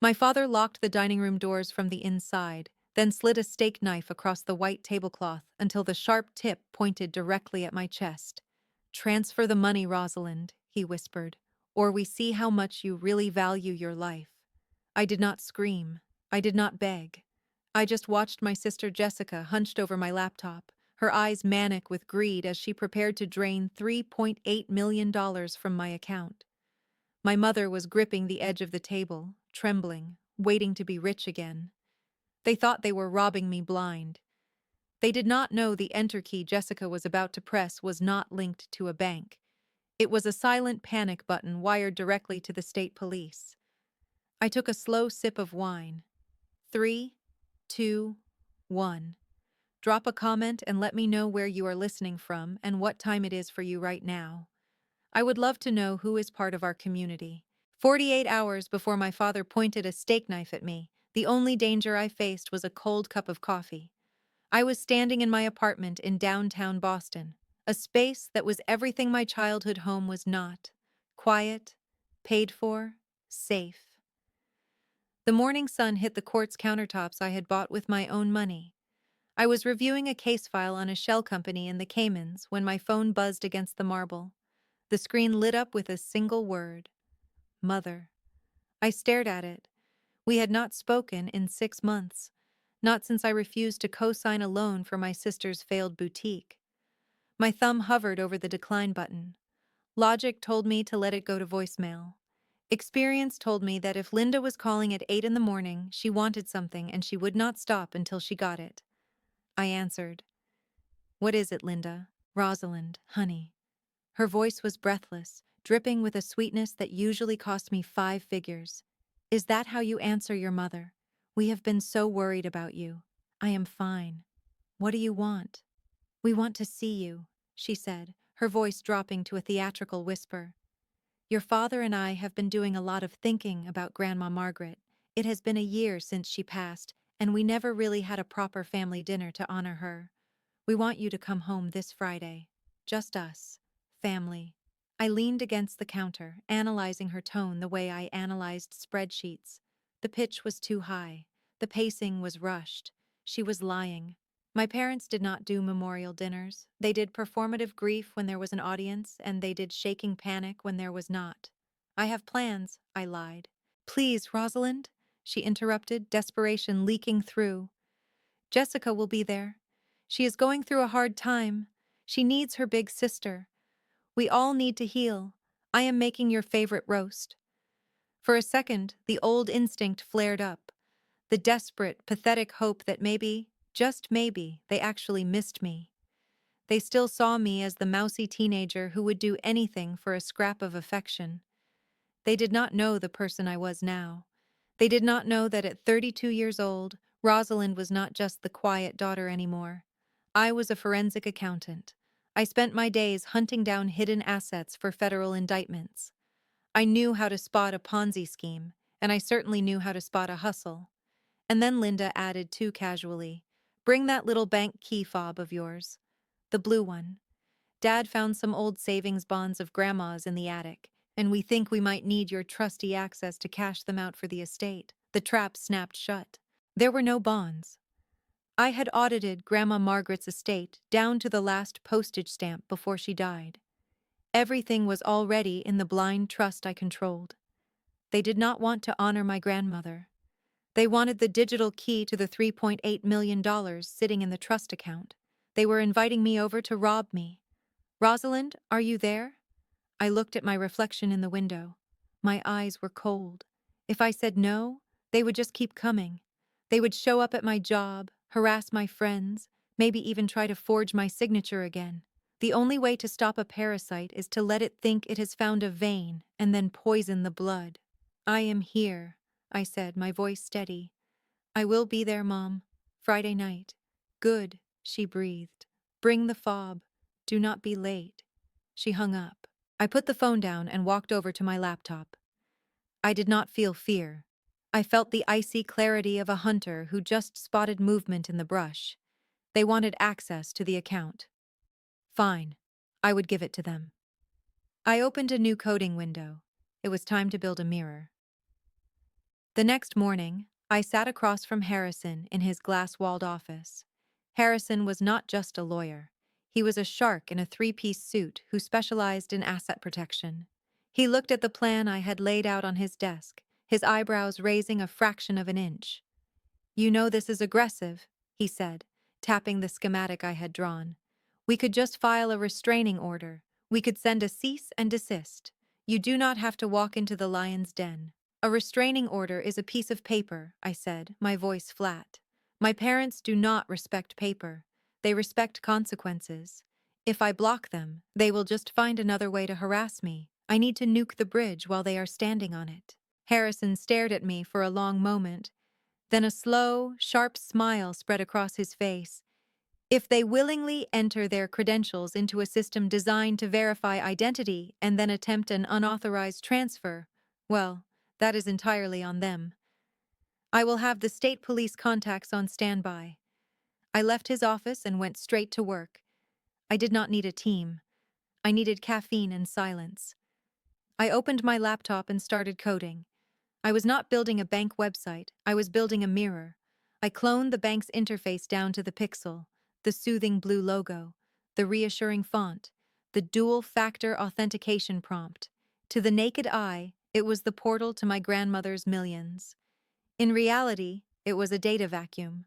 My father locked the dining room doors from the inside, then slid a steak knife across the white tablecloth until the sharp tip pointed directly at my chest. "Transfer the money, Rosalind," he whispered, "or we see how much you really value your life." I did not scream. I did not beg. I just watched my sister Jessica hunched over my laptop, her eyes manic with greed as she prepared to drain $3.8 million from my account. My mother was gripping the edge of the table, trembling, waiting to be rich again. They thought they were robbing me blind. They did not know the enter key Jessica was about to press was not linked to a bank. It was a silent panic button wired directly to the state police. I took a slow sip of wine. 3, 2, 1. Drop a comment and let me know where you are listening from and what time it is for you right now. I would love to know who is part of our community. 48 hours before my father pointed a steak knife at me, the only danger I faced was a cold cup of coffee. I was standing in my apartment in downtown Boston, a space that was everything my childhood home was not: quiet, paid for, safe. The morning sun hit the quartz countertops I had bought with my own money. I was reviewing a case file on a shell company in the Caymans when my phone buzzed against the marble. The screen lit up with a single word: Mother. I stared at it. We had not spoken in 6 months, not since I refused to co-sign a loan for my sister's failed boutique. My thumb hovered over the decline button. Logic told me to let it go to voicemail. Experience told me that if Linda was calling at 8 in the morning, she wanted something and she would not stop until she got it. I answered. "What is it, Linda?" "Rosalind, honey." Her voice was breathless, dripping with a sweetness that usually cost me 5 figures. "Is that how you answer your mother? We have been so worried about you." "I am fine." "What do you want?" "We want to see you," she said, her voice dropping to a theatrical whisper. "Your father and I have been doing a lot of thinking about Grandma Margaret. It has been a year since she passed, and we never really had a proper family dinner to honor her. We want you to come home this Friday. Just us. Family." I leaned against the counter, analyzing her tone the way I analyzed spreadsheets. The pitch was too high. The pacing was rushed. She was lying. My parents did not do memorial dinners. They did performative grief when there was an audience, and they did shaking panic when there was not. "I have plans," I lied. "Please, Rosalind," she interrupted, desperation leaking through. "Jessica will be there. She is going through a hard time. She needs her big sister. We all need to heal. I am making your favorite roast." For a second, the old instinct flared up. The desperate, pathetic hope that maybe, just maybe, they actually missed me. They still saw me as the mousy teenager who would do anything for a scrap of affection. They did not know the person I was now. They did not know that at 32 years old, Rosalind was not just the quiet daughter anymore. I was a forensic accountant. I spent my days hunting down hidden assets for federal indictments. I knew how to spot a Ponzi scheme, and I certainly knew how to spot a hustle. And then Linda added too casually, "Bring that little bank key fob of yours. The blue one. Dad found some old savings bonds of Grandma's in the attic, and we think we might need your trusty access to cash them out for the estate." The trap snapped shut. There were no bonds. I had audited Grandma Margaret's estate down to the last postage stamp before she died. Everything was already in the blind trust I controlled. They did not want to honor my grandmother. They wanted the digital key to the $3.8 million sitting in the trust account. They were inviting me over to rob me. "Rosalind, are you there?" I looked at my reflection in the window. My eyes were cold. If I said no, they would just keep coming. They would show up at my job, harass my friends, maybe even try to forge my signature again. The only way to stop a parasite is to let it think it has found a vein and then poison the blood. "I am here," I said, my voice steady. "I will be there, Mom. Friday night." "Good," she breathed. "Bring the fob. Do not be late." She hung up. I put the phone down and walked over to my laptop. I did not feel fear. I felt the icy clarity of a hunter who just spotted movement in the brush. They wanted access to the account. Fine. I would give it to them. I opened a new coding window. It was time to build a mirror. The next morning, I sat across from Harrison in his glass-walled office. Harrison was not just a lawyer. He was a shark in a three-piece suit who specialized in asset protection. He looked at the plan I had laid out on his desk, his eyebrows raising a fraction of an inch. "You know this is aggressive," he said, tapping the schematic I had drawn. "We could just file a restraining order. We could send a cease and desist. You do not have to walk into the lion's den." "A restraining order is a piece of paper," I said, my voice flat. "My parents do not respect paper. They respect consequences. If I block them, they will just find another way to harass me. I need to nuke the bridge while they are standing on it." Harrison stared at me for a long moment. Then a slow, sharp smile spread across his face. "If they willingly enter their credentials into a system designed to verify identity and then attempt an unauthorized transfer, well, that is entirely on them. I will have the state police contacts on standby." I left his office and went straight to work. I did not need a team. I needed caffeine and silence. I opened my laptop and started coding. I was not building a bank website, I was building a mirror. I cloned the bank's interface down to the pixel, the soothing blue logo, the reassuring font, the dual-factor authentication prompt. To the naked eye, it was the portal to my grandmother's millions. In reality, it was a data vacuum.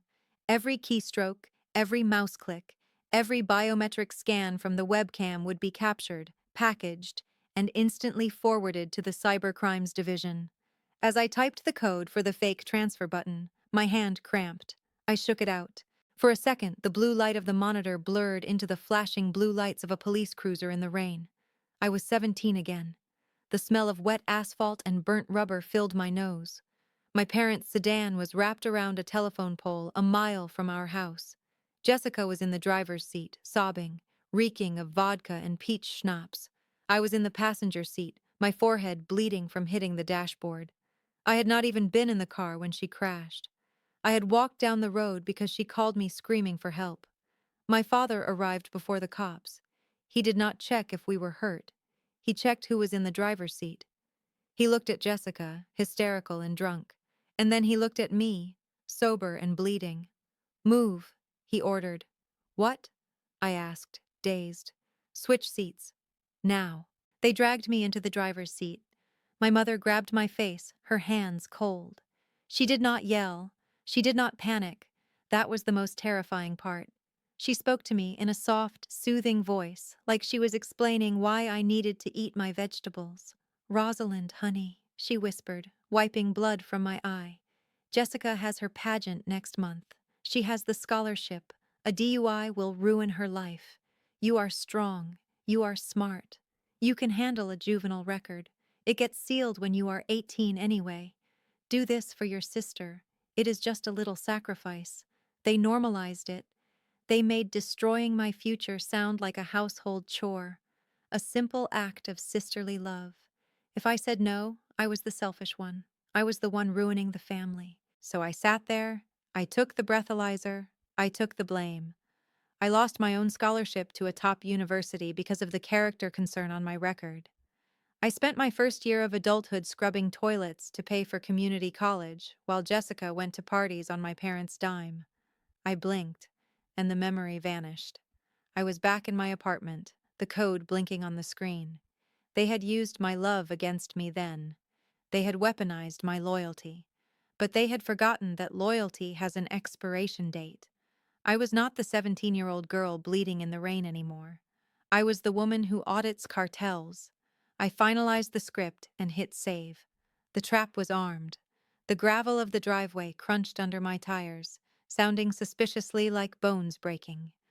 Every keystroke, every mouse click, every biometric scan from the webcam would be captured, packaged, and instantly forwarded to the Cybercrimes Division. As I typed the code for the fake transfer button, my hand cramped. I shook it out. For a second, the blue light of the monitor blurred into the flashing blue lights of a police cruiser in the rain. I was 17 again. The smell of wet asphalt and burnt rubber filled my nose. My parents' sedan was wrapped around a telephone pole a mile from our house. Jessica was in the driver's seat, sobbing, reeking of vodka and peach schnapps. I was in the passenger seat, my forehead bleeding from hitting the dashboard. I had not even been in the car when she crashed. I had walked down the road because she called me screaming for help. My father arrived before the cops. He did not check if we were hurt. He checked who was in the driver's seat. He looked at Jessica, hysterical and drunk, and then he looked at me, sober and bleeding. "Move," he ordered. "What?" I asked, dazed. "Switch seats. Now." They dragged me into the driver's seat. My mother grabbed my face, her hands cold. She did not yell. She did not panic. That was the most terrifying part. She spoke to me in a soft, soothing voice, like she was explaining why I needed to eat my vegetables. "Rosalind, honey," she whispered, wiping blood from my eye. "Jessica has her pageant next month. She has the scholarship. A DUI will ruin her life. You are strong. You are smart. You can handle a juvenile record. It gets sealed when you are 18 anyway. Do this for your sister. It is just a little sacrifice. They normalized it. They made destroying my future sound like a household chore. A simple act of sisterly love. If I said no, I was the selfish one. I was the one ruining the family. So I sat there. I took the breathalyzer. I took the blame. I lost my own scholarship to a top university because of the character concern on my record. I spent my first year of adulthood scrubbing toilets to pay for community college, while Jessica went to parties on my parents' dime. I blinked, and the memory vanished. I was back in my apartment, the code blinking on the screen. They had used my love against me then. They had weaponized my loyalty. But they had forgotten that loyalty has an expiration date. I was not the 17-year-old girl bleeding in the rain anymore. I was the woman who audits cartels. I finalized the script and hit save. The trap was armed. The gravel of the driveway crunched under my tires, sounding suspiciously like bones breaking.